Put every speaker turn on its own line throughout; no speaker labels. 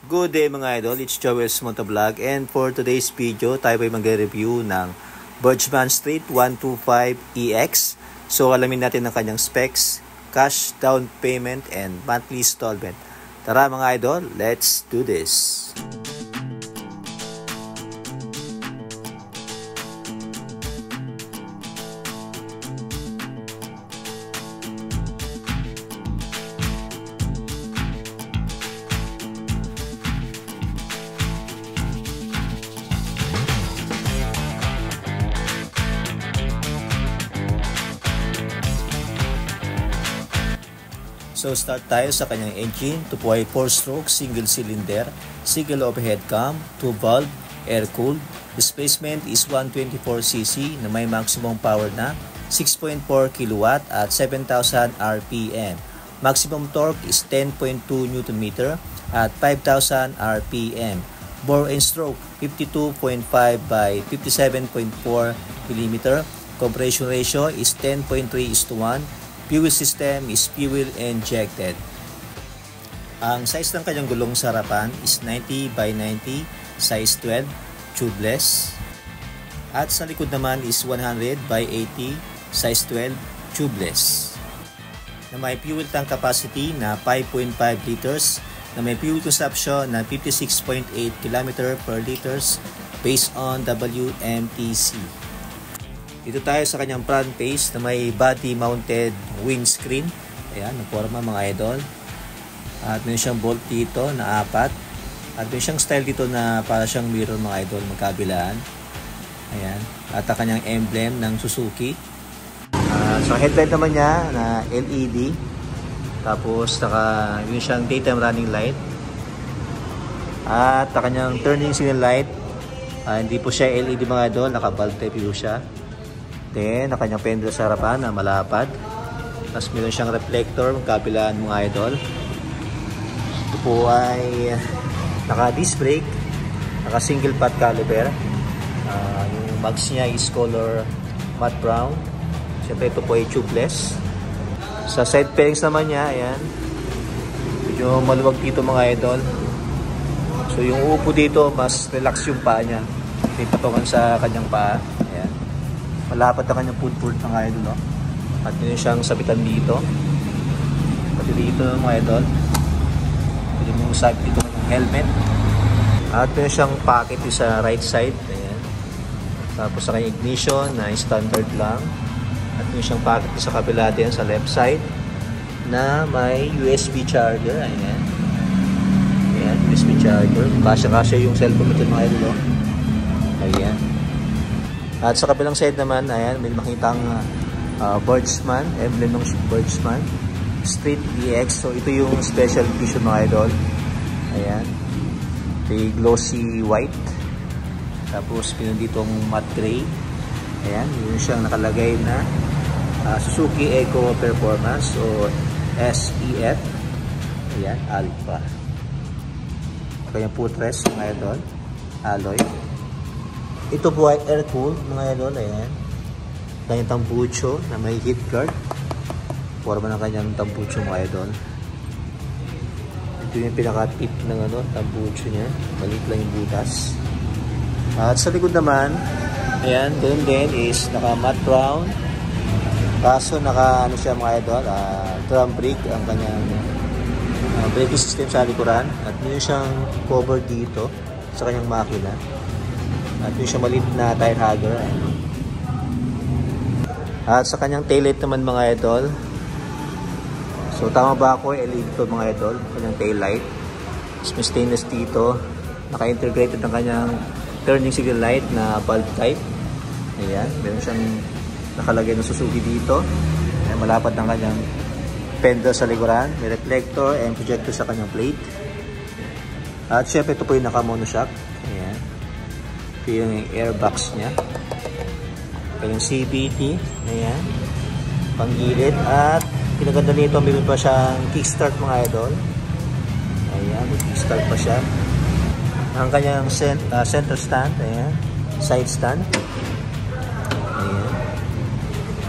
Good day mga idol, it's Joel's Motovlog, and for today's video, tayo ay mag-review ng Birchman Street 125EX. So alamin natin ang kanyang specs, cash down payment, and monthly installment. Tara mga idol, let's do this! So start tayo sa kanyang engine, 2.4 stroke, single cylinder, single overhead cam, 2 valve, air cooled. Displacement is 124cc na may maximum power na 6.4 kW at 7,000 RPM. Maximum torque is 10.2 Nm at 5,000 RPM. Bore and stroke 52.5 by 57.4 mm. Compression ratio is 10.3:1. Fuel system is fuel injected. Ang size ng kanyang gulong sa harapan is 90 by 90, size 12, tubeless. At sa likod naman is 100 by 80, size 12, tubeless. Na may fuel tank capacity na 5.5 liters, na may fuel consumption na 56.8 km per liters based on WMTC. Dito tayo sa kanyang front face na may body mounted windscreen. Ayan, naporma mga idol. At may siyang bolt dito na 4. At may siyang style dito na para siyang mirror mga idol, magkabilaan. Ayan. At ang kanyang emblem ng Suzuki. So headlight naman niya na LED. Tapos yun siyang daytime running light. At ang kanyang turning signal light. Hindi po siya LED mga idol, naka-bulb type view siya. Then, ang kanyang fender sa harapan na malapad. Tapos meron siyang reflector, magkabilaan mga idol. Ito po ay naka-disc brake, naka-single pot caliper. Yung mags niya is color matte brown. Siyempre ito po ay tubeless. Sa side fairings naman niya, ayan. Medyo maluwag dito mga idol. So yung upo dito, mas relax yung paa niya. May patungan sa kanyang paa. Malapad na kanyang footboard mga idol, no? At yun siyang sabitan dito. Pati dito mga idol. Pwede mong sabit dito ng helmet. At yun siyang pocket sa right side. Ayan. Tapos sa kanyang ignition na standard lang. At yun siyang pocket sa kabila din sa left side na may USB charger. Ayan. Ayan, USB charger. Kasya-kasya yung cellphone nito mga idol, no? Ayan. At sa kabilang side naman, ayan, may makitang Birchman, emblem ng Birchman Street EX. So ito yung special edition mga idol. Ayan. Ito yung glossy white. Tapos pinun ditong matte gray. Ayan, yun siyang nakalagay na Suzuki Eco Performance o SEF. Ayan, Alpha. Kanyang footrest mga idol, alloy. Ito po ay air-cooled mga idol, ayan. Kanyang tambucho na may heat guard. Forma ng kanyang tambucho mga idol. Ito yung pinaka-tip ng tambucho niya. Maliit lang yung butas. At sa likod naman, ayan, doon din is naka-matte brown. Kaso siya mga idol, drum brake ang kanyang braking system sa likuran. At yun siyang cover dito sa kanyang makina. At yun siya maliit na tire hugger. At sa kanyang taillight naman mga idol. So tama ba ako? LED ito mga idol. Kanyang taillight. May stainless dito. Naka-integrated ng kanyang turning signal light na bulb type. Ayan. Meron siyang nakalagay na Suzuki dito. Ayan, malapad ng kanyang fender sa likuran. May reflector and projector sa kanyang plate. At syempre ito po yung naka-monoshock. Ayan. Ito yung airbox niya. Ito yung CVT. Ayan. Panggilid. At pinaganda nito, meron pa siyang kickstart mga idol. Ayan. Kickstart pa siya. Ang kanyang center stand. Ayan. Side stand. Ayan.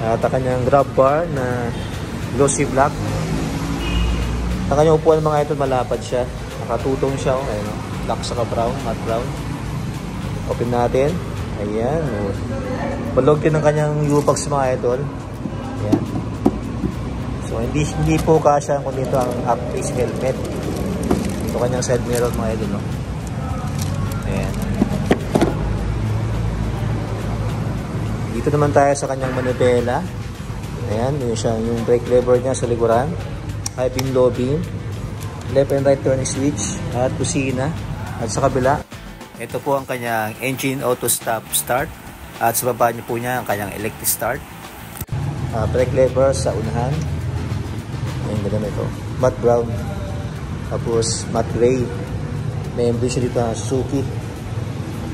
At ang kanyang grab bar na glossy black. Ang kanyang upuan mga idol, malapad siya. Nakatutong siya, oh. Ayun, oh. Black saka brown, matte brown. Open natin. Ayan, oh. Balog din ang kanyang U-Box mga idol. Ayan. So, hindi po kasya kung dito ang half-face helmet. Ito kanyang side mirror mga idol, no? Ayan. Dito naman tayo sa kanyang manubela. Ayan, yun siya, yung brake lever niya sa likuran. High beam, low beam. Left and right turning switch. At kusina. At sa kabila, ito po ang kanyang engine auto stop start. At sa baba niyo po niya ang kanyang electric start. Brake lever sa unahan. Ayan, ganda ito. Matte brown. Tapos matte gray. May emblem siya dito na Suzuki.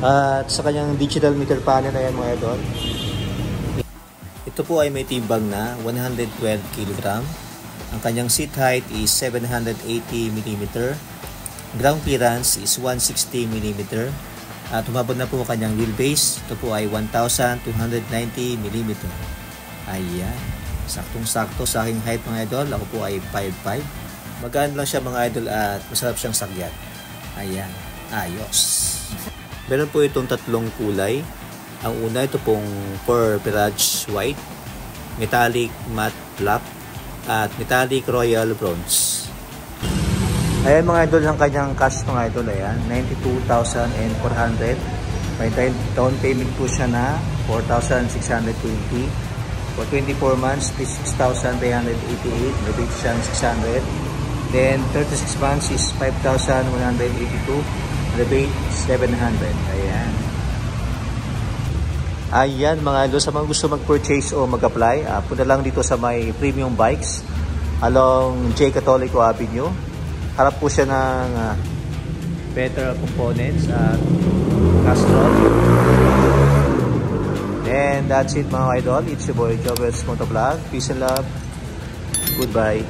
At sa kanyang digital meter panel, ayan mga idol. Ito po ay may timbang na 112 kg. Ang kanyang seat height is 780 mm. Ground clearance is 160 mm. At humabot na po ang kanyang wheelbase. Ito po ay 1,290 mm. Ayan. Saktong-sakto sa aking height mga idol. Ako po ay 5'5". Magaan lang siya mga idol at masarap siyang sakyan. Ayan. Ayos. Meron po itong tatlong kulay. Ang una ito pong Pearl Mirage White, Metallic Matte Black, at Metallic Royal Bronze. Ayan mga idol ang kanyang cash mga idol. Ayan, 92,400. May down payment po siya na 4,620. For 24 months, 6,388. Rebate siya ng 600. Then 36 months is 5,182. Rebate 700. Ayan. Ayan mga idol, sa mga gusto mag-purchase o mag-apply, punta lang dito sa may Premium Bikes along J. Catolico Avenue. Harap po siya ng better components at Castrol. And that's it mga idol. It's your boy Jobels Motovlog. Peace and love. Goodbye.